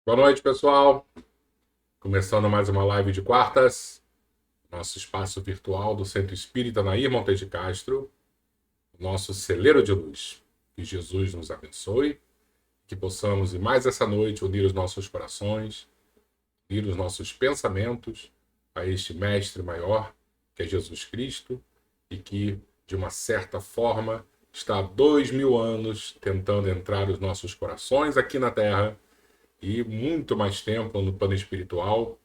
Boa noite, pessoal. Começando mais uma live de quartas, nosso espaço virtual do Centro Espírita Nair Montes de Castro, nosso celeiro de luz. Que Jesus nos abençoe, que possamos, e mais essa noite, unir os nossos corações, unir os nossos pensamentos a este Mestre maior, que é Jesus Cristo, e que, de uma certa forma, está há 2000 anos tentando entrar nos nossos corações aqui na Terra e muito mais tempo no plano espiritual,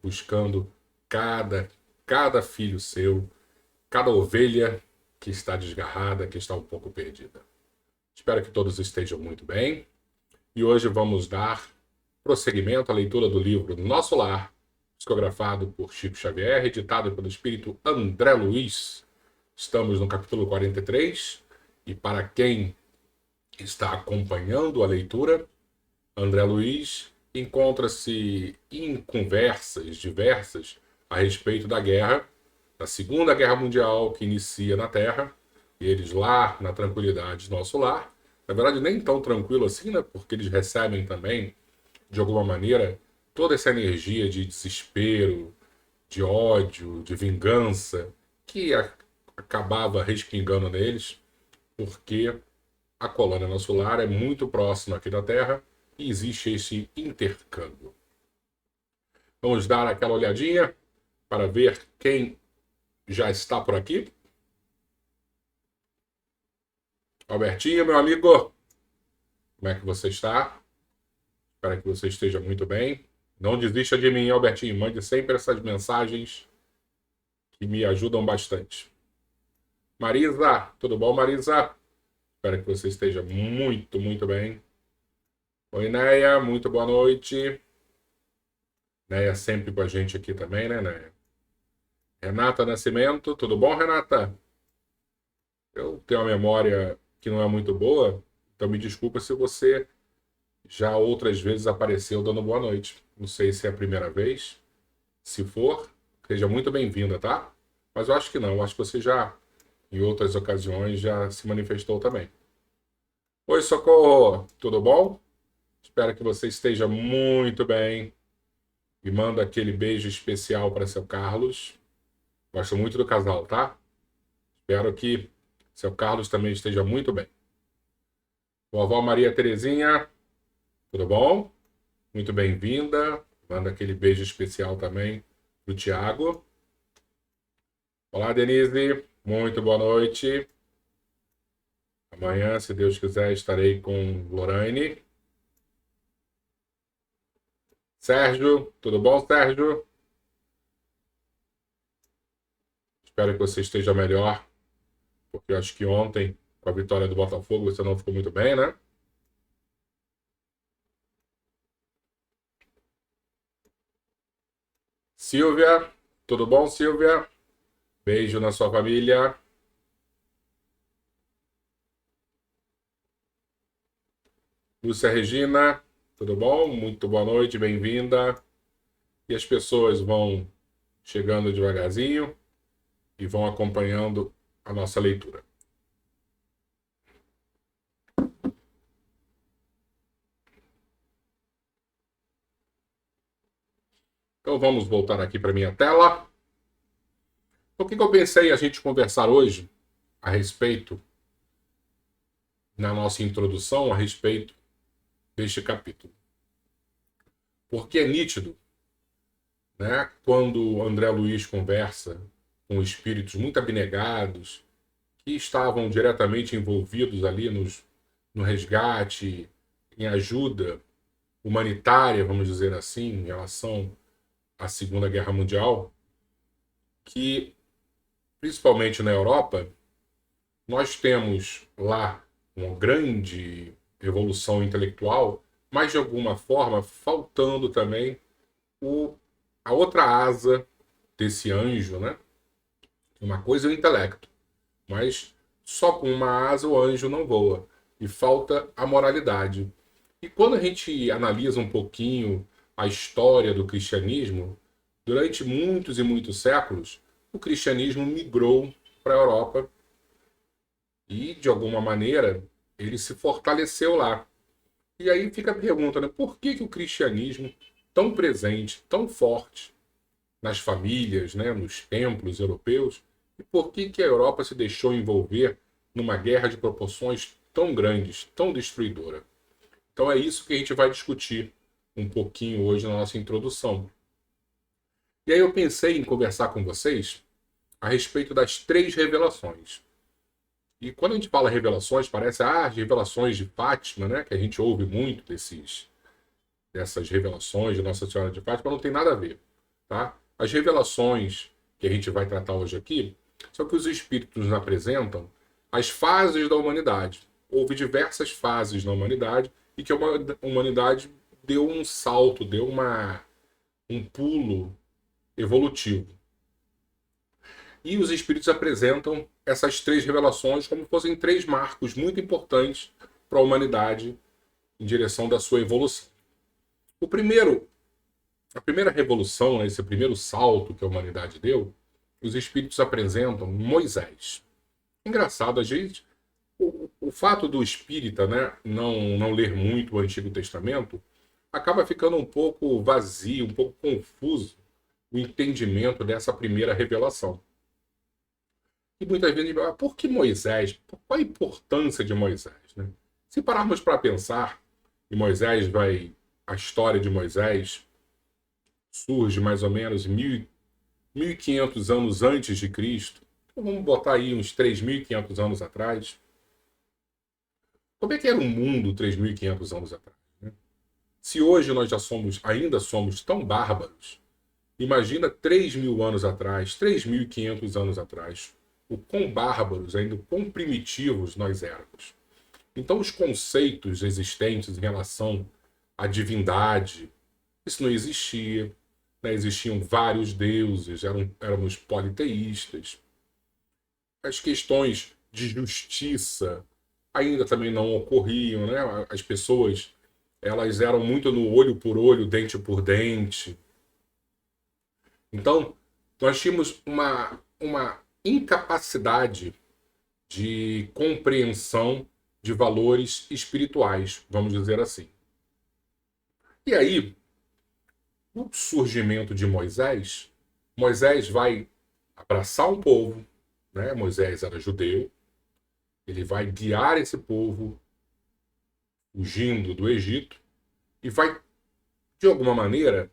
buscando cada filho seu, cada ovelha que está desgarrada, que está um pouco perdida. Espero que todos estejam muito bem. E hoje vamos dar prosseguimento à leitura do livro Nosso Lar, psicografado por Chico Xavier, editado pelo espírito André Luiz. Estamos no capítulo 43, e para quem está acompanhando a leitura, André Luiz encontra-se em conversas diversas a respeito da guerra, da Segunda Guerra Mundial que inicia na Terra, e eles lá na tranquilidade do Nosso Lar, na verdade nem tão tranquilo assim, né? Porque eles recebem também, de alguma maneira, toda essa energia de desespero, de ódio, de vingança, que acabava respingando neles, porque a colônia Nosso Lar é muito próxima aqui da Terra, e existe esse intercâmbio. Vamos dar aquela olhadinha para ver quem já está por aqui. Albertinho, meu amigo, como é que você está? Espero que você esteja muito bem. Não desista de mim, Albertinho. Mande sempre essas mensagens que me ajudam bastante. Marisa, tudo bom, Marisa? Espero que você esteja muito, muito bem. Oi, Neia, muito boa noite. Neia sempre com a gente aqui também, né, Neia? Renata Nascimento, tudo bom, Renata? Eu tenho uma memória que não é muito boa, então me desculpa se você já outras vezes apareceu dando boa noite. Não sei se é a primeira vez. Se for, seja muito bem-vinda, tá? Mas eu acho que não, eu acho que você já, em outras ocasiões, já se manifestou também. Oi, Socorro, tudo bom? Espero que você esteja muito bem. E manda aquele beijo especial para seu Carlos. Gosto muito do casal, tá? Espero que seu Carlos também esteja muito bem. Vovó Maria Terezinha, tudo bom? Muito bem-vinda. Manda aquele beijo especial também pro Tiago. Olá, Denise. Muito boa noite. Amanhã, se Deus quiser, estarei com Lorraine. Sérgio, tudo bom, Sérgio? Espero que você esteja melhor, porque eu acho que ontem, com a vitória do Botafogo, você não ficou muito bem, né? Silvia, tudo bom, Silvia? Beijo na sua família. Lúcia Regina, tudo bom? Muito boa noite, bem-vinda. E as pessoas vão chegando devagarzinho e vão acompanhando a nossa leitura. Então vamos voltar aqui para minha tela. O que eu pensei a gente conversar hoje a respeito, na nossa introdução, a respeito deste capítulo? Porque é nítido, né, quando André Luiz conversa com espíritos muito abnegados, que estavam diretamente envolvidos ali no resgate, em ajuda humanitária, vamos dizer assim, em relação à Segunda Guerra Mundial, que, principalmente na Europa, nós temos lá uma grande evolução intelectual, mas de alguma forma faltando também o, a outra asa desse anjo, né? Uma coisa é o intelecto, mas só com uma asa o anjo não voa. E falta a moralidade. E quando a gente analisa um pouquinho a história do cristianismo, durante muitos e muitos séculos, o cristianismo migrou para a Europa e, de alguma maneira, ele se fortaleceu lá. E aí fica a pergunta, né? Por que o cristianismo, tão presente, tão forte nas famílias, né, nos templos europeus, e por que a Europa se deixou envolver numa guerra de proporções tão grandes, tão destruidora? Então é isso que a gente vai discutir um pouquinho hoje na nossa introdução. E aí eu pensei em conversar com vocês a respeito das três revelações. E quando a gente fala revelações, parece as revelações de Fátima, né? Que a gente ouve muito dessas revelações de Nossa Senhora de Fátima, não tem nada a ver. Tá? As revelações que a gente vai tratar hoje aqui são que os espíritos nos apresentam as fases da humanidade. Houve diversas fases na humanidade e que a humanidade deu um salto, deu um pulo evolutivo. E os espíritos apresentam essas três revelações como fossem três marcos muito importantes para a humanidade em direção da sua evolução. A primeira revolução, né, esse primeiro salto que a humanidade deu, os espíritos apresentam Moisés. Engraçado, a gente, o fato do espírita, né, não ler muito o Antigo Testamento acaba ficando um pouco vazio, um pouco confuso o entendimento dessa primeira revelação. E muitas vezes, por que Moisés? Qual a importância de Moisés? Né? Se pararmos para pensar, e a história de Moisés surge mais ou menos 1500 anos antes de Cristo. Então vamos botar aí uns 3.500 anos atrás. Como é que era o mundo 3.500 anos atrás? Né? Se hoje nós ainda somos tão bárbaros, imagina 3.000 anos atrás, 3.500 anos atrás, o quão bárbaros, ainda o quão primitivos nós éramos. Então os conceitos existentes em relação à divindade, isso não existia. Né? Existiam vários deuses, éramos politeístas. As questões de justiça ainda também não ocorriam. Né? As pessoas elas eram muito no olho por olho, dente por dente. Então, nós tínhamos uma incapacidade de compreensão de valores espirituais, vamos dizer assim. E aí, no surgimento de Moisés, Moisés vai abraçar um povo, né? Moisés era judeu, ele vai guiar esse povo fugindo do Egito e vai, de alguma maneira,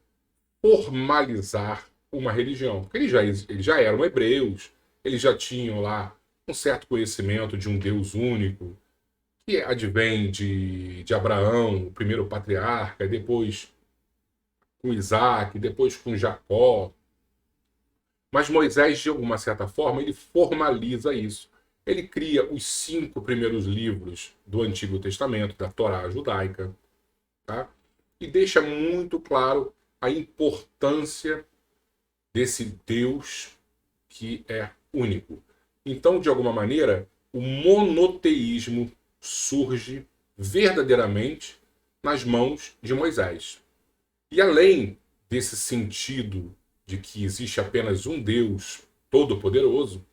formalizar uma religião. Porque eles já eram hebreus, eles já tinham lá um certo conhecimento de um Deus único, que advém de Abraão, o primeiro patriarca, e depois com Isaac, depois com Jacó. Mas Moisés, de alguma certa forma, ele formaliza isso. Ele cria os 5 primeiros livros do Antigo Testamento, da Torá judaica, tá? E deixa muito claro a importância desse Deus que é único. Então, de alguma maneira, o monoteísmo surge verdadeiramente nas mãos de Moisés. E além desse sentido de que existe apenas um Deus todo-poderoso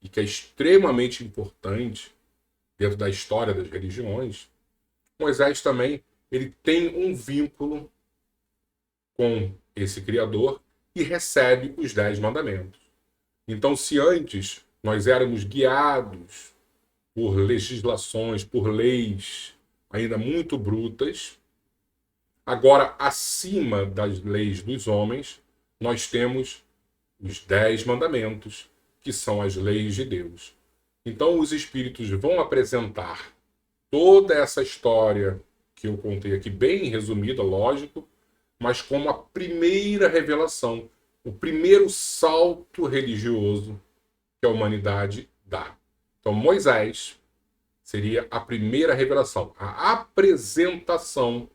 e que é extremamente importante dentro da história das religiões, Moisés também ele tem um vínculo com esse Criador e recebe os 10 mandamentos. Então, se antes nós éramos guiados por legislações, por leis ainda muito brutas, agora, acima das leis dos homens, nós temos os 10 mandamentos, que são as leis de Deus. Então, os espíritos vão apresentar toda essa história que eu contei aqui, bem resumida, lógico, mas como a primeira revelação, o primeiro salto religioso que a humanidade dá. Então, Moisés seria a primeira revelação, a apresentação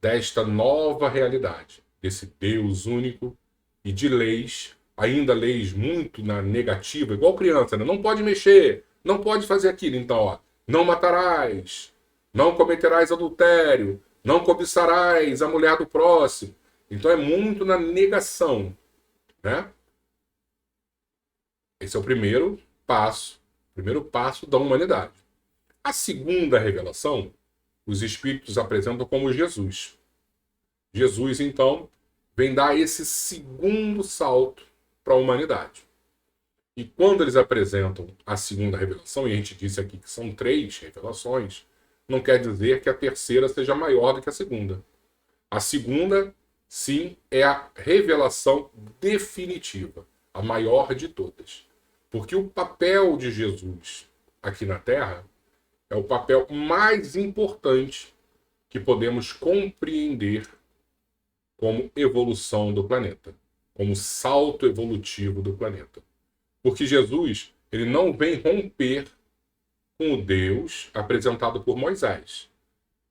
desta nova realidade, desse Deus único e de leis, ainda leis muito na negativa, igual criança, né? Não pode mexer, não pode fazer aquilo. Então, ó, não matarás, não cometerás adultério, não cobiçarás a mulher do próximo. Então é muito na negação, né? Esse é o primeiro passo da humanidade. A segunda revelação os espíritos apresentam como Jesus. Jesus, então, vem dar esse segundo salto para a humanidade. E quando eles apresentam a segunda revelação, e a gente disse aqui que são 3 revelações, não quer dizer que a terceira seja maior do que a segunda. A segunda, sim, é a revelação definitiva, a maior de todas. Porque o papel de Jesus aqui na Terra é o papel mais importante que podemos compreender como evolução do planeta, como salto evolutivo do planeta. Porque Jesus, ele não vem romper com o Deus apresentado por Moisés,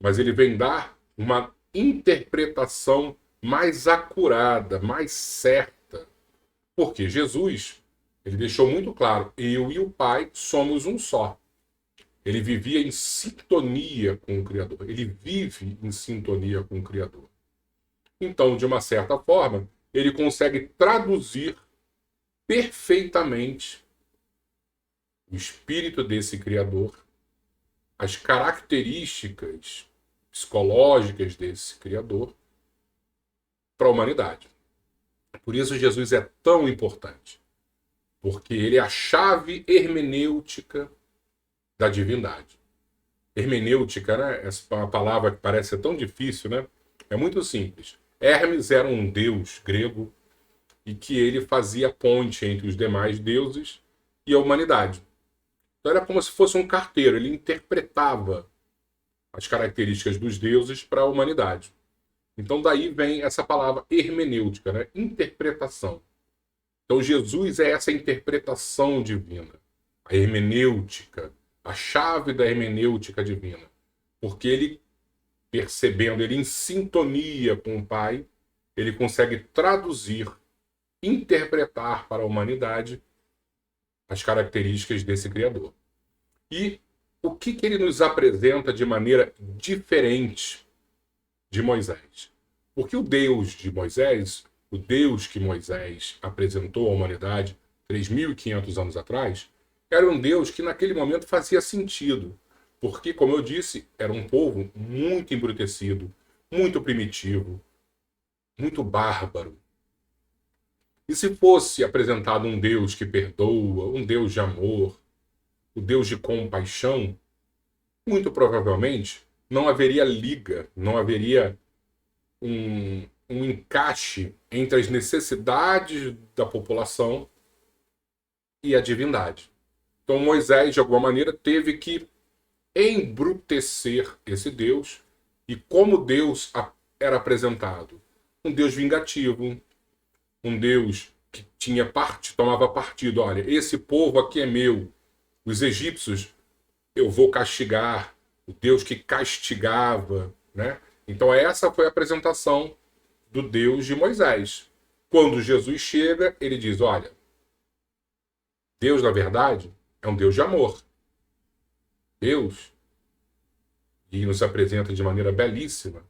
mas ele vem dar uma interpretação mais acurada, mais certa. Porque Jesus, ele deixou muito claro, eu e o Pai somos um só. Ele vivia em sintonia com o Criador. Ele vive em sintonia com o Criador. Então, de uma certa forma, ele consegue traduzir perfeitamente o espírito desse Criador, as características psicológicas desse Criador para a humanidade. Por isso Jesus é tão importante, porque ele é a chave hermenêutica da divindade. Hermenêutica, né? Essa é uma palavra que parece ser tão difícil, né? É muito simples. Hermes era um deus grego e que ele fazia ponte entre os demais deuses e a humanidade. Então era como se fosse um carteiro, ele interpretava as características dos deuses para a humanidade. Então daí vem essa palavra hermenêutica, né? Interpretação. Então Jesus é essa interpretação divina, a hermenêutica, a chave da hermenêutica divina. Porque ele, percebendo, ele em sintonia com o Pai, ele consegue traduzir, interpretar para a humanidade as características desse Criador. E o que ele nos apresenta de maneira diferente de Moisés? Porque o Deus de Moisés, o Deus que Moisés apresentou à humanidade 3.500 anos atrás, era um Deus que naquele momento fazia sentido. Porque, como eu disse, era um povo muito embrutecido, muito primitivo, muito bárbaro. E se fosse apresentado um Deus que perdoa, um Deus de amor, o Deus de compaixão, muito provavelmente não haveria liga, não haveria um encaixe entre as necessidades da população e a divindade. Então Moisés, de alguma maneira, teve que embrutecer esse Deus, e como Deus era apresentado? Um Deus vingativo, um Deus que tomava partido. Olha, esse povo aqui é meu. Os egípcios eu vou castigar. O Deus que castigava, né? Então essa foi a apresentação do Deus de Moisés. Quando Jesus chega, ele diz, olha, Deus, na verdade, é um Deus de amor. Deus, e nos apresenta de maneira belíssima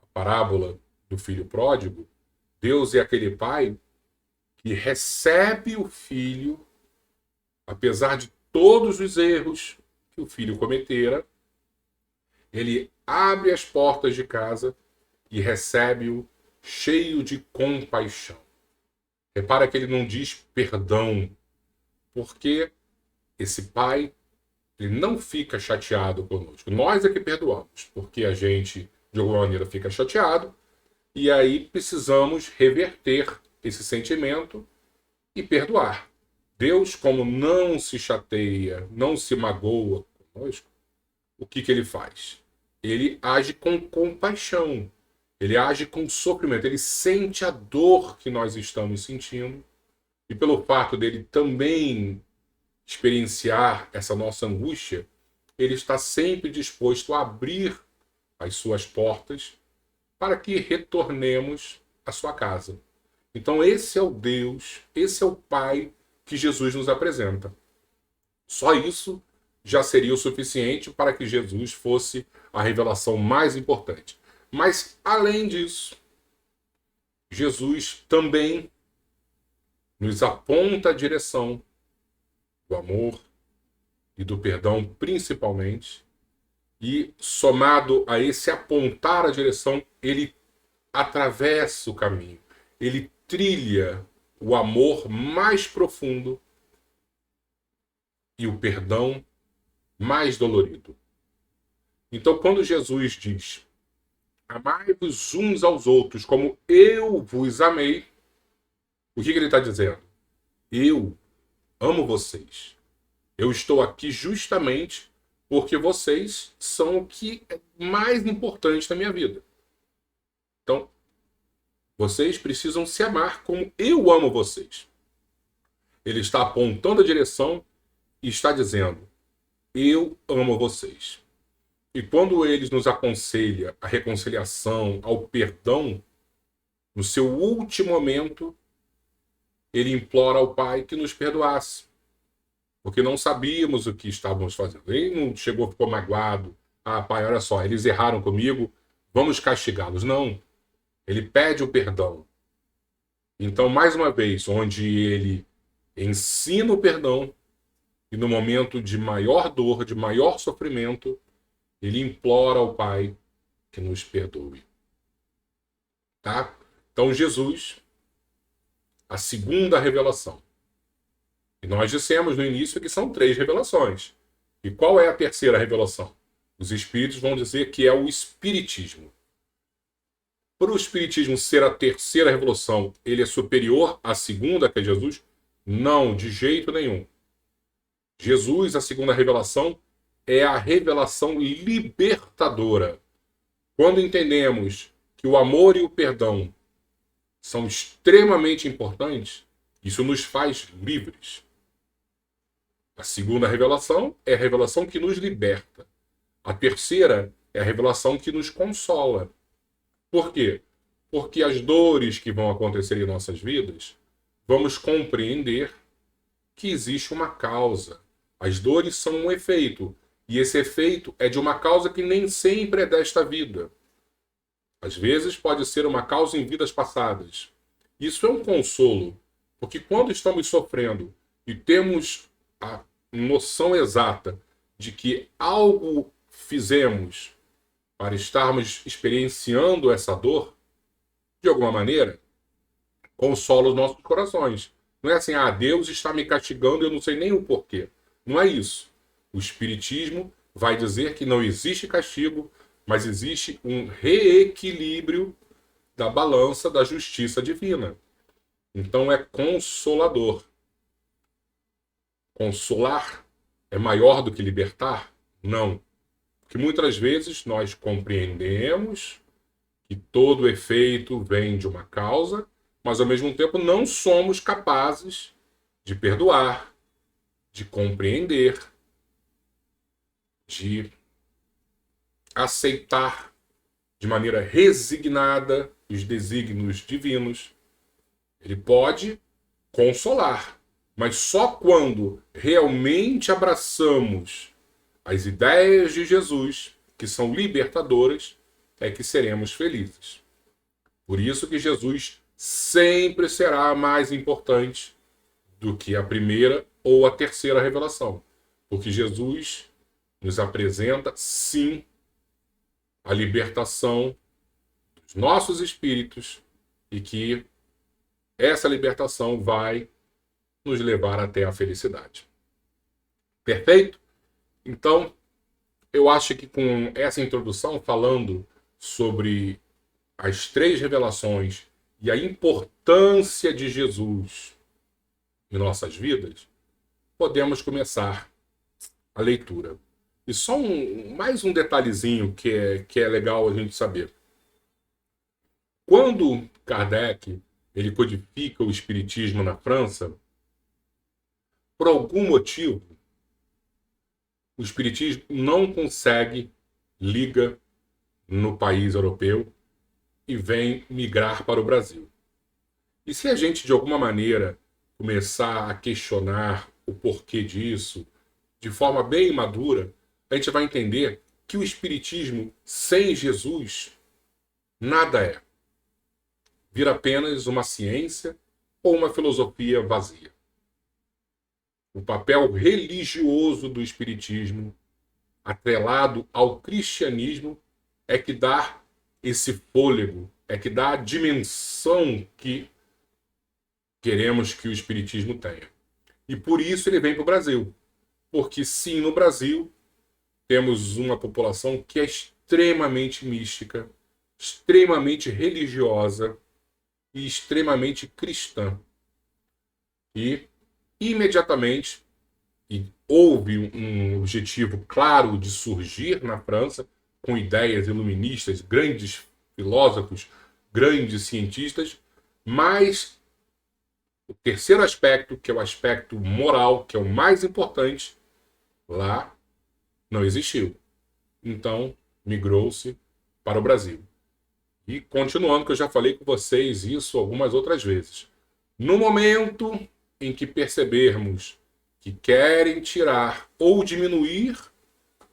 a parábola do filho pródigo. Deus é aquele pai que recebe o filho, apesar de todos os erros que o filho cometera, ele abre as portas de casa e recebe-o cheio de compaixão. Repara que ele não diz perdão, porque esse pai ele não fica chateado conosco. Nós é que perdoamos, porque a gente, de alguma maneira, fica chateado, e aí precisamos reverter esse sentimento e perdoar. Deus, como não se chateia, não se magoa conosco, o que ele faz? Ele age com compaixão, ele age com sofrimento, ele sente a dor que nós estamos sentindo, e pelo fato dele também experienciar essa nossa angústia, ele está sempre disposto a abrir as suas portas para que retornemos à sua casa. Então esse é o Deus, esse é o Pai que Jesus nos apresenta. Só isso já seria o suficiente para que Jesus fosse a revelação mais importante. Mas, além disso, Jesus também nos aponta a direção do amor e do perdão, principalmente, E somado a esse apontar a direção, ele atravessa o caminho. Ele trilha o amor mais profundo e o perdão mais dolorido. Então, quando Jesus diz: amai-vos uns aos outros como eu vos amei, o que ele está dizendo? Eu amo vocês. Eu estou aqui justamente porque vocês são o que é mais importante na minha vida. Então, vocês precisam se amar como eu amo vocês. Ele está apontando a direção e está dizendo: eu amo vocês. E quando ele nos aconselha a reconciliação, ao perdão, no seu último momento, ele implora ao Pai que nos perdoasse. Porque não sabíamos o que estávamos fazendo. Ele não chegou, ficou magoado. Ah, Pai, olha só, eles erraram comigo, vamos castigá-los. Não. Ele pede o perdão. Então, mais uma vez, onde ele ensina o perdão, e no momento de maior dor, de maior sofrimento, ele implora ao Pai que nos perdoe. Tá? Então, Jesus, a segunda revelação. E nós dissemos no início que são 3 revelações. E qual é a terceira revelação? Os espíritos vão dizer que é o Espiritismo. Para o Espiritismo ser a terceira revelação, ele é superior à segunda, que é Jesus? Não, de jeito nenhum. Jesus, a segunda revelação, é a revelação libertadora. Quando entendemos que o amor e o perdão são extremamente importantes, isso nos faz livres. A segunda revelação é a revelação que nos liberta. A terceira é a revelação que nos consola. Por quê? Porque as dores que vão acontecer em nossas vidas, vamos compreender que existe uma causa. As dores são um efeito. E esse efeito é de uma causa que nem sempre é desta vida. Às vezes pode ser uma causa em vidas passadas. Isso é um consolo, porque quando estamos sofrendo e temos a noção exata de que algo fizemos para estarmos experienciando essa dor, de alguma maneira, consola os nossos corações. Não é assim, Deus está me castigando e eu não sei nem o porquê. Não é isso. O Espiritismo vai dizer que não existe castigo, mas existe um reequilíbrio da balança da justiça divina. Então é consolador. Consolar é maior do que libertar? Não. Porque muitas vezes nós compreendemos que todo efeito vem de uma causa, mas ao mesmo tempo não somos capazes de perdoar, de compreender, de aceitar de maneira resignada os desígnios divinos. Ele pode consolar, mas só quando realmente abraçamos as ideias de Jesus, que são libertadoras, é que seremos felizes. Por isso que Jesus sempre será mais importante do que a primeira ou a terceira revelação. Porque Jesus nos apresenta, sim, a libertação dos nossos espíritos e que essa libertação vai nos levar até a felicidade. Perfeito? Então, eu acho que com essa introdução, falando sobre as 3 revelações e a importância de Jesus em nossas vidas, podemos começar a leitura. E só mais um detalhezinho que é legal a gente saber. Quando Kardec ele codifica o Espiritismo na França, por algum motivo, o Espiritismo não consegue liga no país europeu e vem migrar para o Brasil. E se a gente, de alguma maneira, começar a questionar o porquê disso, de forma bem madura, a gente vai entender que o Espiritismo sem Jesus nada é. Vira apenas uma ciência ou uma filosofia vazia. O papel religioso do Espiritismo atrelado ao cristianismo, é que dá esse fôlego, é que dá a dimensão que queremos que o espiritismo tenha. E por isso ele vem para o Brasil. Porque sim, no Brasil temos uma população que é extremamente mística, extremamente religiosa e extremamente cristã. E imediatamente houve um objetivo claro de surgir na França com ideias iluministas, grandes filósofos, grandes cientistas, mas o terceiro aspecto, que é o aspecto moral, que é o mais importante, lá não existiu. Então, migrou-se para o Brasil. E continuando, que eu já falei com vocês isso algumas outras vezes. No momento em que percebermos que querem tirar ou diminuir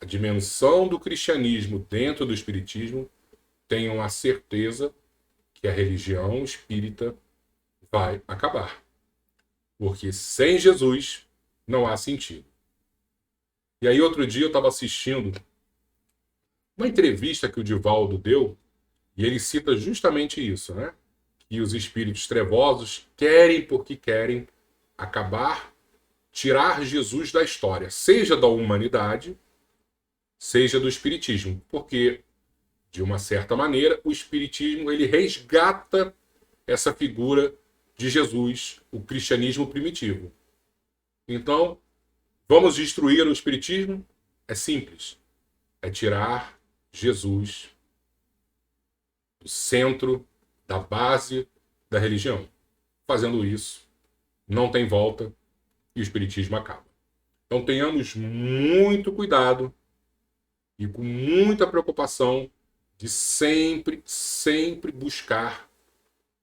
a dimensão do cristianismo dentro do espiritismo, tenham a certeza que a religião espírita vai acabar. Porque sem Jesus não há sentido. E aí outro dia eu estava assistindo uma entrevista que o Divaldo deu, e ele cita justamente isso, né? Que os espíritos trevosos querem porque querem acabar, tirar Jesus da história, seja da humanidade, seja do espiritismo. Porque, de uma certa maneira, o espiritismo ele resgata essa figura de Jesus, o cristianismo primitivo. Então, vamos destruir o espiritismo? É simples. É tirar Jesus do centro, da base da religião. Fazendo isso, não tem volta e o espiritismo acaba. Então tenhamos muito cuidado e com muita preocupação de sempre, sempre buscar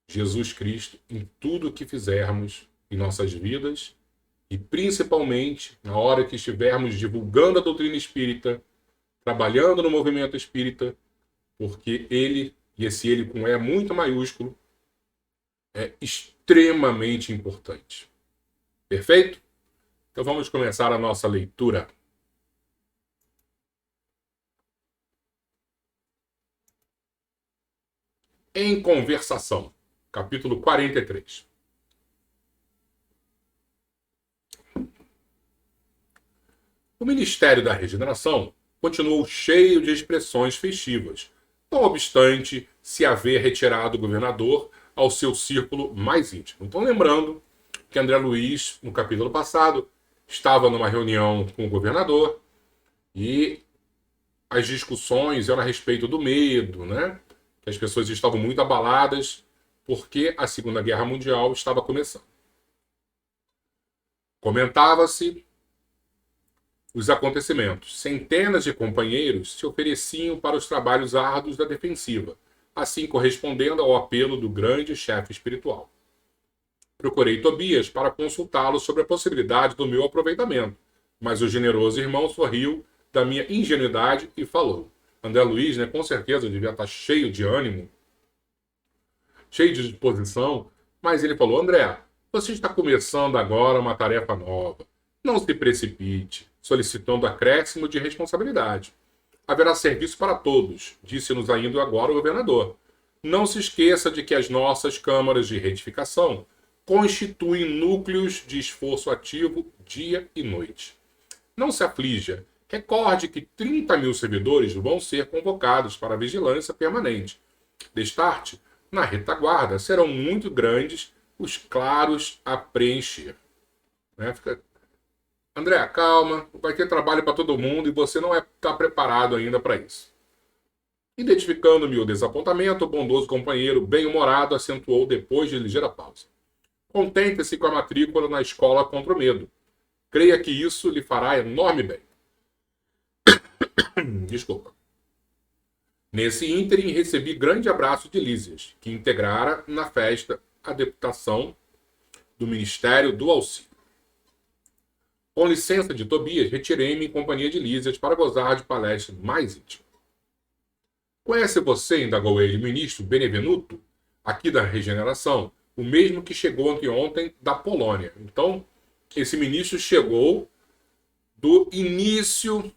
Jesus Cristo em tudo que fizermos em nossas vidas e principalmente na hora que estivermos divulgando a doutrina espírita, trabalhando no movimento espírita, porque ele, e esse ele com E muito maiúsculo, é extremamente importante. Perfeito? Então vamos começar a nossa leitura. Em Conversação, capítulo 43. O Ministério da Regeneração continuou cheio de expressões festivas, não obstante se haver retirado o governador ao seu círculo mais íntimo. Então, lembrando que André Luiz, no capítulo passado, estava numa reunião com o governador e as discussões eram a respeito do medo, né? Que as pessoas estavam muito abaladas porque a Segunda Guerra Mundial estava começando. Comentava-se os acontecimentos. Centenas de companheiros se ofereciam para os trabalhos árduos da defensiva, assim correspondendo ao apelo do grande chefe espiritual. Procurei Tobias para consultá-lo sobre a possibilidade do meu aproveitamento, mas o generoso irmão sorriu da minha ingenuidade e falou. André Luiz, né, com certeza devia estar cheio de ânimo, cheio de disposição, mas ele falou, André, você está começando agora uma tarefa nova. Não se precipite, solicitando acréscimo de responsabilidade. Haverá serviço para todos, disse-nos ainda agora o governador. Não se esqueça de que as nossas câmaras de retificação constituem núcleos de esforço ativo dia e noite. Não se aflija. Recorde que 30 mil servidores vão ser convocados para a vigilância permanente. Destarte, na retaguarda, serão muito grandes os claros a preencher. Né? André, calma, vai ter trabalho para todo mundo e você não está preparado ainda para isso. Identificando-me o desapontamento, o bondoso companheiro, bem-humorado, acentuou depois de ligeira pausa. Contente-se com a matrícula na escola contra o medo. Creia que isso lhe fará enorme bem. Desculpa. Nesse ínterim, recebi grande abraço de Lísias, que integrara na festa a deputação do Ministério do Auxílio. Com licença de Tobias, retirei-me em companhia de Lísias para gozar de palestra mais íntima. Conhece você, indagou ele, o ministro Benevenuto, aqui da Regeneração, o mesmo que chegou anteontem da Polônia. Então, esse ministro chegou do início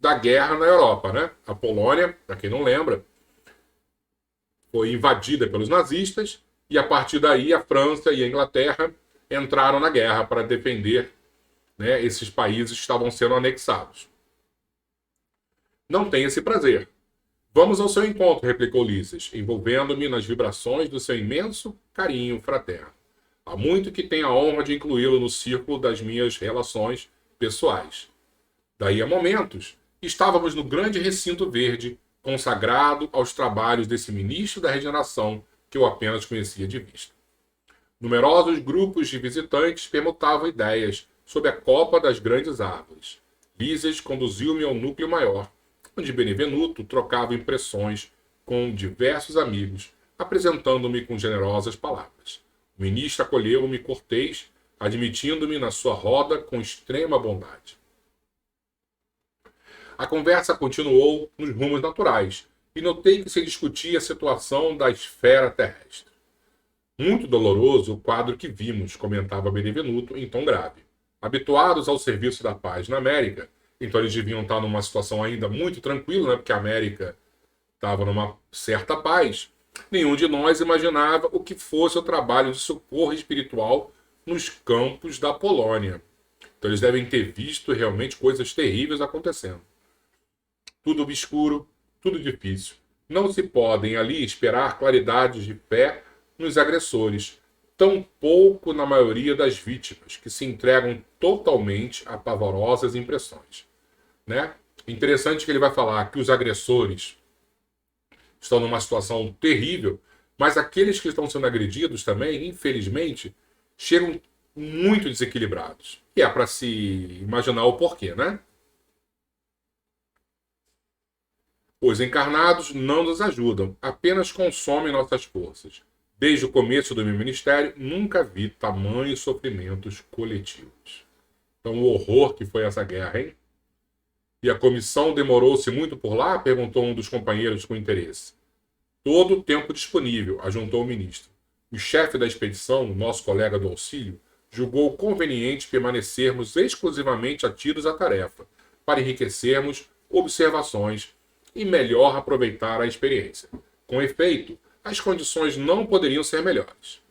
da guerra na Europa, né? A Polônia, para quem não lembra, foi invadida pelos nazistas e a partir daí a França e a Inglaterra entraram na guerra para defender, né, esses países que estavam sendo anexados. Não tem esse prazer. Vamos ao seu encontro, replicou Ulisses, envolvendo-me nas vibrações do seu imenso carinho fraterno. Há muito que tenho a honra de incluí-lo no círculo das minhas relações pessoais. Daí a momentos, estávamos no grande recinto verde, consagrado aos trabalhos desse ministro da regeneração que eu apenas conhecia de vista. Numerosos grupos de visitantes permutavam ideias sobre a copa das grandes árvores. Lises conduziu-me ao núcleo maior, onde Benevenuto trocava impressões com diversos amigos, apresentando-me com generosas palavras. O ministro acolheu-me cortês, admitindo-me na sua roda com extrema bondade. A conversa continuou nos rumos naturais, e notei que se discutia a situação da esfera terrestre. Muito doloroso o quadro que vimos, comentava Benevenuto em tom grave. Habituados ao serviço da paz na América, então eles deviam estar numa situação ainda muito tranquila, né, porque a América estava numa certa paz. Nenhum de nós imaginava o que fosse o trabalho de socorro espiritual nos campos da Polônia. Então eles devem ter visto realmente coisas terríveis acontecendo. Tudo obscuro, tudo difícil. Não se podem ali esperar claridades de fé nos agressores, tampouco na maioria das vítimas, que se entregam totalmente a pavorosas impressões. Né? Interessante que ele vai falar que os agressores estão numa situação terrível, mas aqueles que estão sendo agredidos também, infelizmente, chegam muito desequilibrados. E é para se imaginar o porquê, né? Os encarnados não nos ajudam, apenas consomem nossas forças. Desde o começo do meu ministério, nunca vi tamanhos sofrimentos coletivos. Então, o horror que foi essa guerra, hein? E a comissão demorou-se muito por lá? Perguntou um dos companheiros com interesse. Todo o tempo disponível, ajuntou o ministro. O chefe da expedição, nosso colega do auxílio, julgou conveniente permanecermos exclusivamente atidos à tarefa, para enriquecermos observações e melhor aproveitar a experiência. Com efeito, as condições não poderiam ser melhores.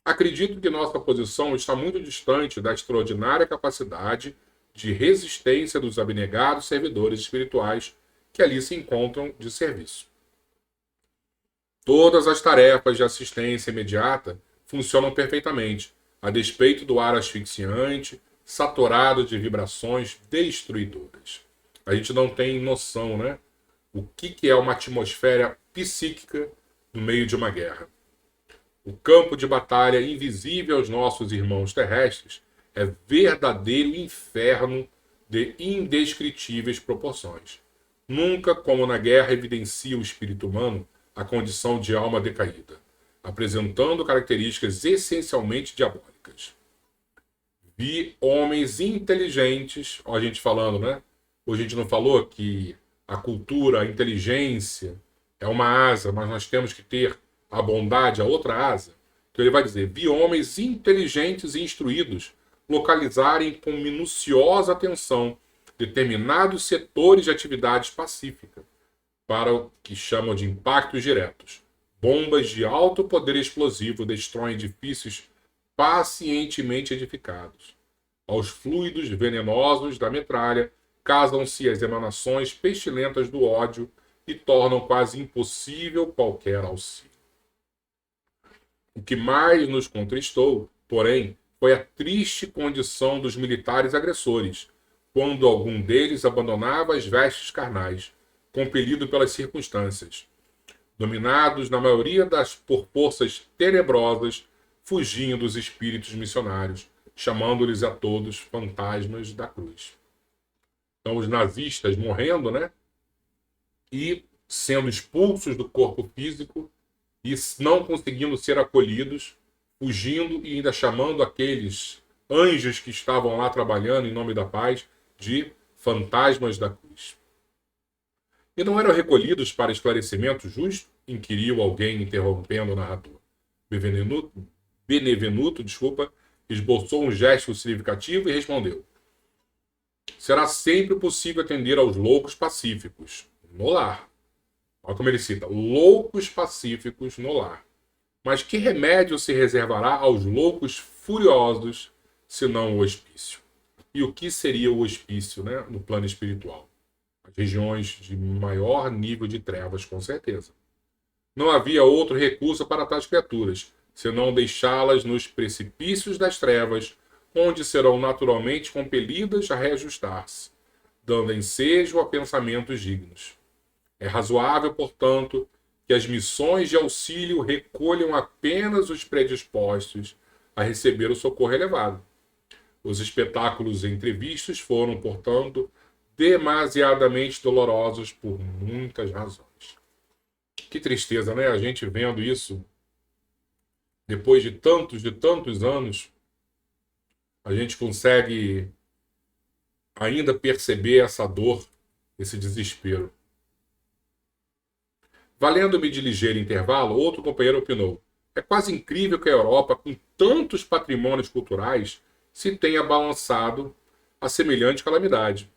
Acredito que nossa posição está muito distante da extraordinária capacidade de resistência dos abnegados servidores espirituais que ali se encontram de serviço. Todas as tarefas de assistência imediata funcionam perfeitamente, a despeito do ar asfixiante, saturado de vibrações destruidoras. A gente não tem noção, né? O que é uma atmosfera psíquica no meio de uma guerra. O campo de batalha invisível aos nossos irmãos terrestres é verdadeiro inferno de indescritíveis proporções. Nunca, como na guerra, evidencia o espírito humano a condição de alma decaída, apresentando características essencialmente diabólicas. Vi homens inteligentes, ó, a gente falando, né? Hoje a gente não falou que a cultura, a inteligência é uma asa, mas nós temos que ter a bondade, a outra asa. Então ele vai dizer, vi homens inteligentes e instruídos localizarem com minuciosa atenção determinados setores de atividades pacíficas para o que chamam de impactos diretos. Bombas de alto poder explosivo destroem edifícios pacientemente edificados. Aos fluidos venenosos da metralha casam-se as emanações pestilentas do ódio e tornam quase impossível qualquer auxílio. O que mais nos contristou, porém, foi a triste condição dos militares agressores, quando algum deles abandonava as vestes carnais, compelido pelas circunstâncias. Dominados, na maioria por forças tenebrosas, fugiam dos espíritos missionários, chamando-lhes a todos fantasmas da cruz. Então, os nazistas morrendo, né? E sendo expulsos do corpo físico e não conseguindo ser acolhidos, fugindo e ainda chamando aqueles anjos que estavam lá trabalhando em nome da paz de fantasmas da cruz. E não eram recolhidos para esclarecimento justo? Inquiriu alguém interrompendo o narrador. Benevenuto, esboçou um gesto significativo e respondeu. Será sempre possível atender aos loucos pacíficos no lar. Olha como ele cita: loucos pacíficos no lar. Mas que remédio se reservará aos loucos furiosos, senão o hospício? E o que seria o hospício, né, no plano espiritual? As regiões de maior nível de trevas, com certeza. Não havia outro recurso para tais criaturas, senão deixá-las nos precipícios das trevas, onde serão naturalmente compelidas a reajustar-se, dando ensejo a pensamentos dignos. É razoável, portanto, que as missões de auxílio recolham apenas os predispostos a receber o socorro elevado. Os espetáculos entrevistos foram, portanto, demasiadamente dolorosos por muitas razões. Que tristeza, né? A gente vendo isso depois de tantos anos, a gente consegue ainda perceber essa dor, esse desespero. Valendo-me de ligeiro intervalo, outro companheiro opinou: é quase incrível que a Europa, com tantos patrimônios culturais, se tenha balançado a semelhante calamidade.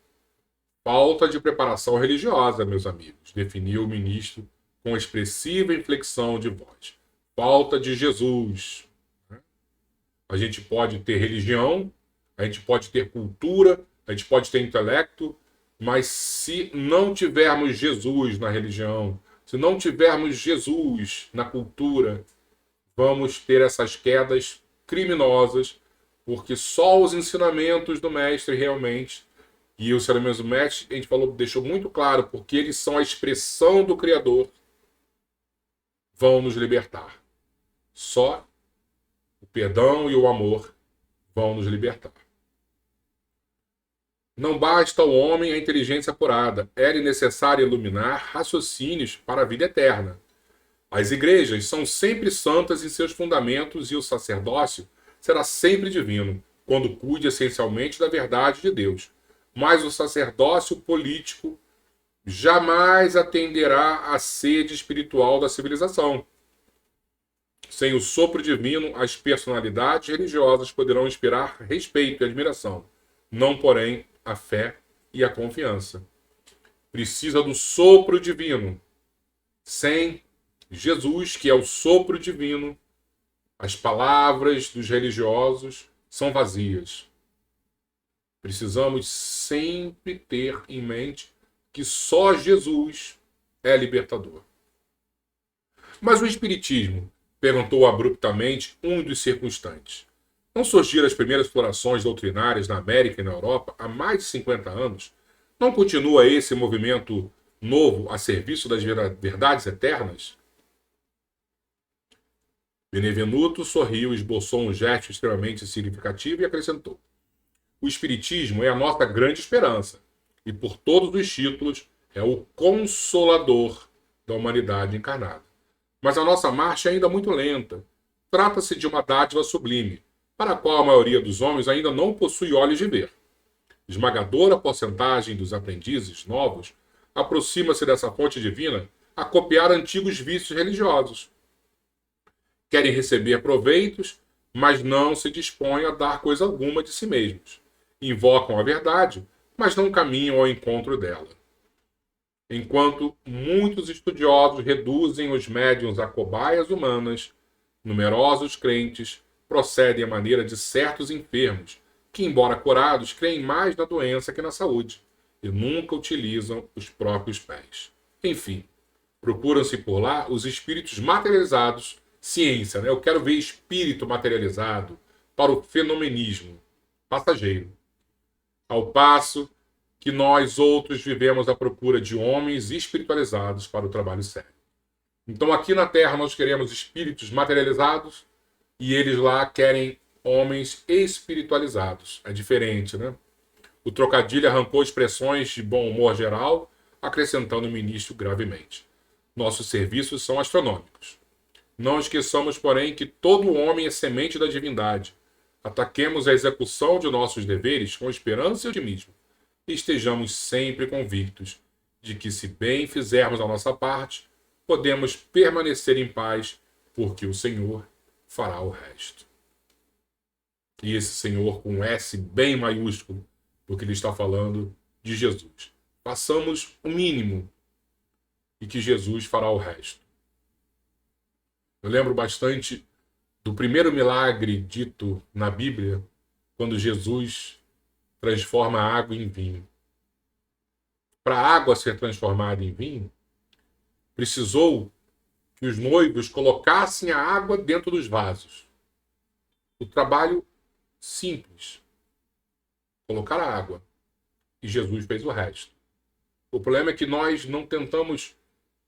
Falta de preparação religiosa, meus amigos, definiu o ministro com expressiva inflexão de voz. Falta de Jesus. A gente pode ter religião, a gente pode ter cultura, a gente pode ter intelecto, mas se não tivermos Jesus na religião, se não tivermos Jesus na cultura, vamos ter essas quedas criminosas, porque só os ensinamentos do mestre realmente, e os ensinamentos do mestre, a gente falou, deixou muito claro, porque eles são a expressão do Criador, vão nos libertar. Só o perdão e o amor vão nos libertar. Não basta ao homem a inteligência apurada, era necessário iluminar raciocínios para a vida eterna. As igrejas são sempre santas em seus fundamentos e o sacerdócio será sempre divino, quando cuide essencialmente da verdade de Deus. Mas o sacerdócio político jamais atenderá à sede espiritual da civilização. Sem o sopro divino, as personalidades religiosas poderão inspirar respeito e admiração, não, porém, a fé e a confiança. Precisa do sopro divino. Sem Jesus, que é o sopro divino, as palavras dos religiosos são vazias. Precisamos sempre ter em mente que só Jesus é libertador. Mas o Espiritismo, perguntou abruptamente um dos circunstantes. Não surgiram as primeiras explorações doutrinárias na América e na Europa há mais de 50 anos? Não continua esse movimento novo a serviço das verdades eternas? Benevenuto sorriu, esboçou um gesto extremamente significativo e acrescentou: o Espiritismo é a nossa grande esperança, e por todos os títulos é o consolador da humanidade encarnada. Mas a nossa marcha é ainda muito lenta. Trata-se de uma dádiva sublime, para a qual a maioria dos homens ainda não possui olhos de ver. Esmagadora porcentagem dos aprendizes novos aproxima-se dessa fonte divina a copiar antigos vícios religiosos. Querem receber proveitos, mas não se dispõem a dar coisa alguma de si mesmos. Invocam a verdade, mas não caminham ao encontro dela. Enquanto muitos estudiosos reduzem os médiuns a cobaias humanas, numerosos crentes procedem à maneira de certos enfermos, que, embora curados, creem mais na doença que na saúde, e nunca utilizam os próprios pés. Enfim, procuram-se por lá os espíritos materializados, ciência, né? Eu quero ver espírito materializado para o fenomenismo passageiro. Ao passo que nós outros vivemos à procura de homens espiritualizados para o trabalho sério. Então aqui na Terra nós queremos espíritos materializados e eles lá querem homens espiritualizados. É diferente, né? O trocadilho arrancou expressões de bom humor geral, acrescentando o ministro gravemente: nossos serviços são astronômicos. Não esqueçamos, porém, que todo homem é semente da divindade. Ataquemos a execução de nossos deveres com esperança e otimismo. E estejamos sempre convictos de que, se bem fizermos a nossa parte, podemos permanecer em paz, porque o Senhor fará o resto. E esse Senhor com S bem maiúsculo, porque ele está falando de Jesus. Façamos o mínimo e que Jesus fará o resto. Eu lembro bastante do primeiro milagre dito na Bíblia, quando Jesus transforma a água em vinho. Para a água ser transformada em vinho, precisou que os noivos colocassem a água dentro dos vasos. O trabalho simples. Colocar a água. E Jesus fez o resto. O problema é que nós não tentamos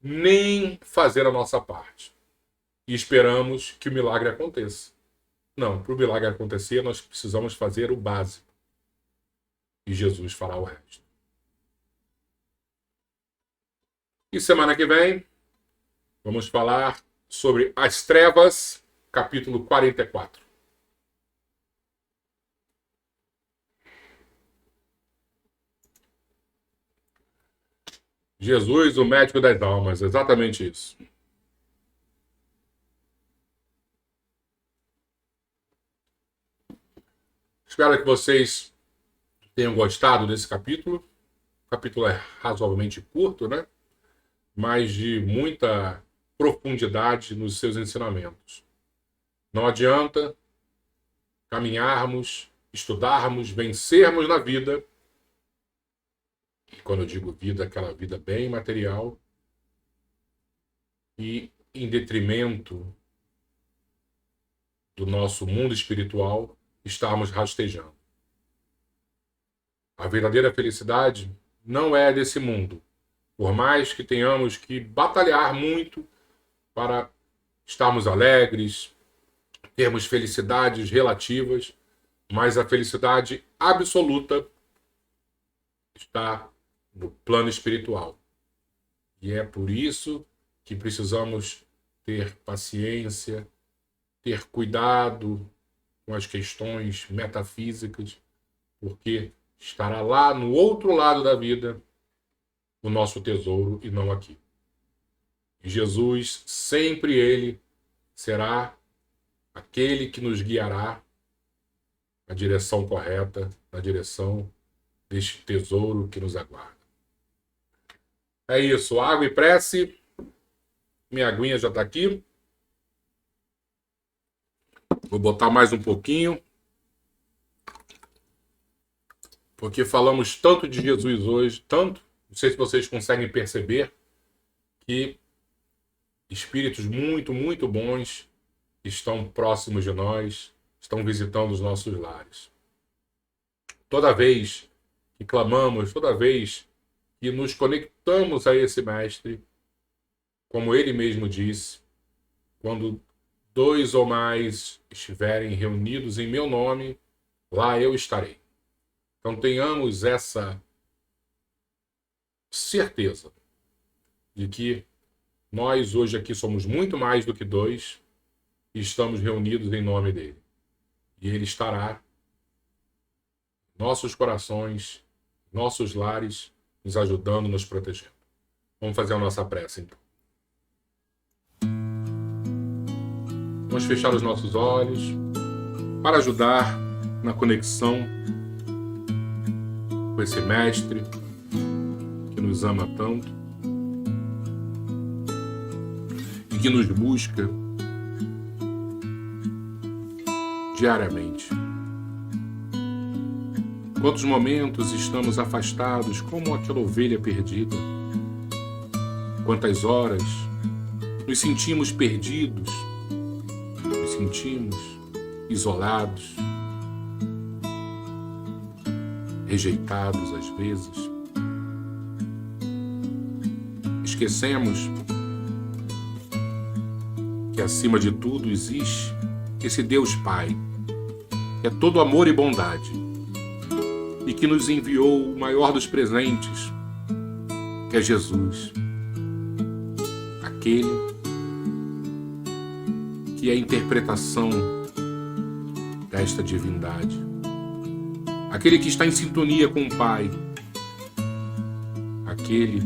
nem fazer a nossa parte. E esperamos que o milagre aconteça. Não, para o milagre acontecer, nós precisamos fazer o básico. E Jesus fará o resto. E semana que vem, vamos falar sobre as trevas, capítulo 44. Jesus, o médico das almas, exatamente isso. Espero que vocês tenham gostado desse capítulo. O capítulo é razoavelmente curto, né? Mas de muita profundidade nos seus ensinamentos. Não adianta caminharmos, estudarmos, vencermos na vida. E quando eu digo vida, aquela vida bem material. E em detrimento do nosso mundo espiritual, estarmos rastejando. A verdadeira felicidade não é desse mundo. Por mais que tenhamos que batalhar muito para estarmos alegres, termos felicidades relativas, mas a felicidade absoluta está no plano espiritual. E é por isso que precisamos ter paciência, ter cuidado com as questões metafísicas, porque estará lá no outro lado da vida o nosso tesouro e não aqui. E Jesus, sempre ele será aquele que nos guiará na direção correta, na direção deste tesouro que nos aguarda. É isso, água e prece. Minha aguinha já está aqui. Vou botar mais um pouquinho, porque falamos tanto de Jesus hoje, tanto, não sei se vocês conseguem perceber, que espíritos muito, muito bons estão próximos de nós, estão visitando os nossos lares. Toda vez que clamamos, toda vez que nos conectamos a esse Mestre, como ele mesmo disse, quando 2 ou mais estiverem reunidos em meu nome, lá eu estarei. Então tenhamos essa certeza de que nós hoje aqui somos muito mais do que 2 e estamos reunidos em nome dele. E ele estará em nossos corações, nossos lares, nos ajudando, nos protegendo. Vamos fazer a nossa prece, então. Vamos fechar os nossos olhos para ajudar na conexão com esse Mestre que nos ama tanto e que nos busca diariamente. Quantos momentos estamos afastados como aquela ovelha perdida? Quantas horas nos sentimos perdidos, nos sentimos isolados, rejeitados às vezes. Esquecemos que acima de tudo existe esse Deus Pai, que é todo amor e bondade, e que nos enviou o maior dos presentes, que é Jesus, aquele que é a interpretação desta divindade, aquele que está em sintonia com o Pai, aquele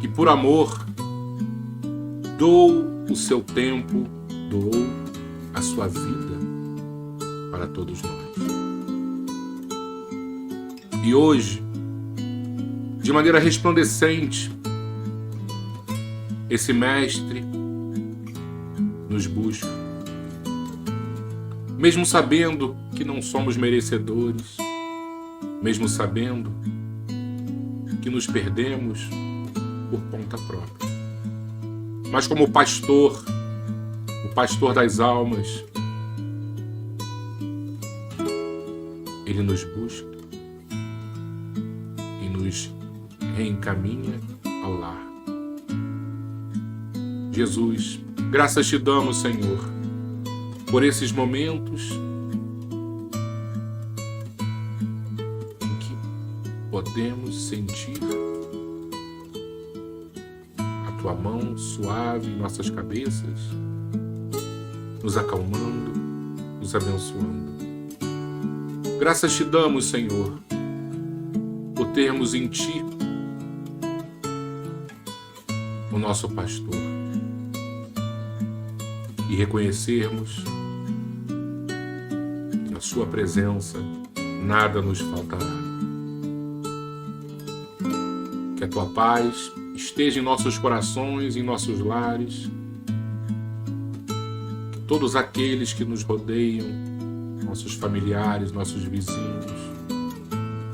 que por amor doou o seu tempo, doou a sua vida para todos nós. E hoje, de maneira resplandecente, esse Mestre nos busca, mesmo sabendo que não somos merecedores, mesmo sabendo que nos perdemos por conta própria. Mas como pastor, o pastor das almas, ele nos busca e nos reencaminha ao lar. Jesus, graças te damos, Senhor, por esses momentos em que podemos sentir a tua mão suave em nossas cabeças, nos acalmando, nos abençoando. Graças te damos, Senhor, por termos em ti o nosso pastor e reconhecermos que na sua presença nada nos faltará. Que a tua paz esteja em nossos corações, em nossos lares, que todos aqueles que nos rodeiam, nossos familiares, nossos vizinhos,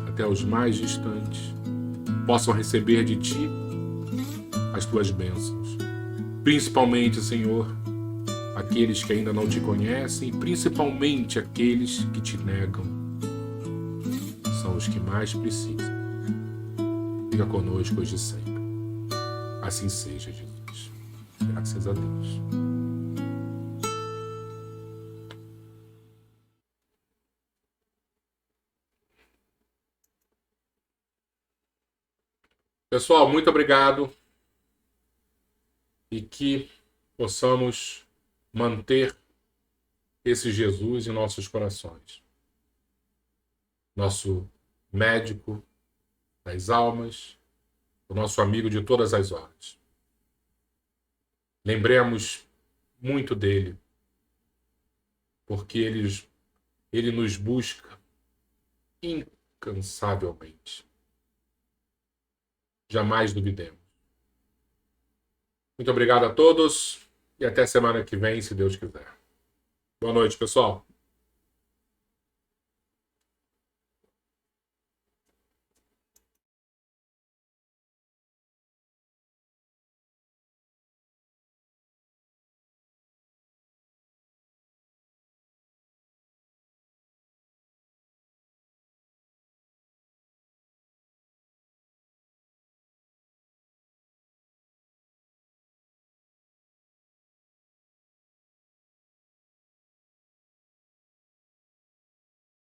até os mais distantes, possam receber de ti as tuas bênçãos. Principalmente, Senhor, aqueles que ainda não te conhecem, e principalmente aqueles que te negam, são os que mais precisam. Fica conosco hoje e sempre. Assim seja, Jesus. Graças a Deus. Pessoal, muito obrigado e que possamos manter esse Jesus em nossos corações. Nosso médico das almas, o nosso amigo de todas as horas. Lembremos muito dele, porque ele nos busca incansavelmente. Jamais duvidemos. Muito obrigado a todos e até semana que vem, se Deus quiser. Boa noite, pessoal.